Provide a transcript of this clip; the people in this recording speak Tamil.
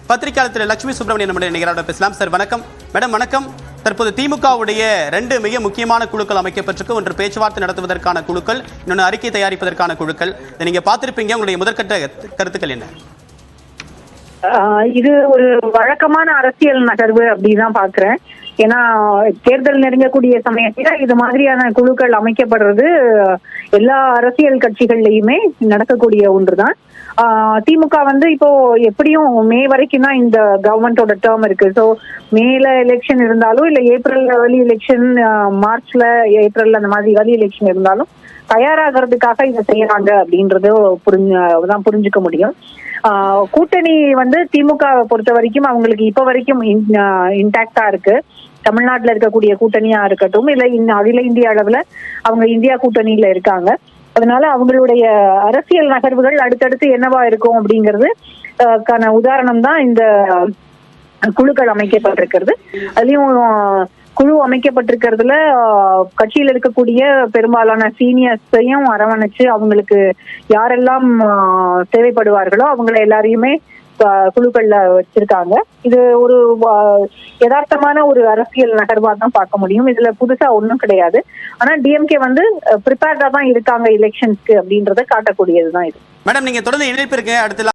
பத்திரிகையாளர் திரு லட்சுமி சுப்பிரமணியன் நம்முடைய நிகழ்ச்சியோட பேசலாம். சார் வணக்கம். மேடம் வணக்கம். தற்போது திமுகவுடைய 2 மிக முக்கியமான குழுக்கள் அமைக்கப்பட்டிருக்கு. ஒன்று பேச்சுவார்த்தை நடத்துவதற்கான குழுக்கள், இன்னொன்று அறிக்கை தயாரிப்பதற்கான குழுக்கள். இதை நீங்க பார்த்திருப்பீங்க. உங்களுடைய முதற்கட்ட கருத்துக்கள் என்ன? இது ஒரு வழக்கமான அரசியல் நகர்வு அப்படிதான் பாக்குறேன். ஏன்னா தேர்தல் நெருங்கக்கூடிய சமயத்துல இது மாதிரியான குழுக்கள் அமைக்கப்படுறது எல்லா அரசியல் கட்சிகள்லயுமே நடக்கக்கூடிய ஒன்றுதான். திமுக இப்போ எப்படியும் மே வரைக்கும் தான் இந்த கவர்மெண்டோட டேர்ம் இருக்கு. ஸோ மேல எலெக்ஷன் இருந்தாலும் இல்ல ஏப்ரல் ஏர்லி எலெக்ஷன், மார்ச்ல ஏப்ரல் அந்த மாதிரி ஏர்லி எலெக்ஷன் இருந்தாலும் தயாராகிறதுக்காக இதை செய்யறாங்க அப்படின்றது புரிஞ்சுக்க முடியும். கூட்டணி திமுக பொறுத்த வரைக்கும் அவங்களுக்கு இப்ப வரைக்கும் இன்டாக்டா இருக்கு. தமிழ்நாட்டுல இருக்கக்கூடிய கூட்டணியா இருக்கட்டும், இல்ல அகில இந்திய அளவுல அவங்க இந்தியா கூட்டணியில இருக்காங்க. அதனால அவங்களுடைய அரசியல் நகர்வுகள் அடுத்தடுத்து என்னவா இருக்கும் அப்படிங்கிறது உதாரணம் தான் இந்த குழுக்கள் அமைக்கப்பட்டிருக்கிறது. அதுலயும் குழு அமைக்கப்பட்டிருக்கிறதுல கட்சியில் இருக்கக்கூடிய பெரும்பாலான சீனியர்ஸையும் அரவணைச்சு அவங்களுக்கு யாரெல்லாம் தேவைப்படுவார்களோ அவங்களை எல்லாரையுமே குழுக்கள்ல வச்சிருக்காங்க. இது ஒரு யதார்த்தமான ஒரு அரசியல் நகர்வா தான் பார்க்க முடியும். இதுல புதுசா ஒண்ணும் கிடையாது. ஆனா டிஎம்கே ப்ரிப்பேர்டா தான் இருக்காங்க எலெக்ஷன்ஸ்க்கு அப்படின்றத காட்டக்கூடியதுதான் இது. மேடம், நீங்க தொடர்ந்து இணைப்பு இருக்கு. அடுத்த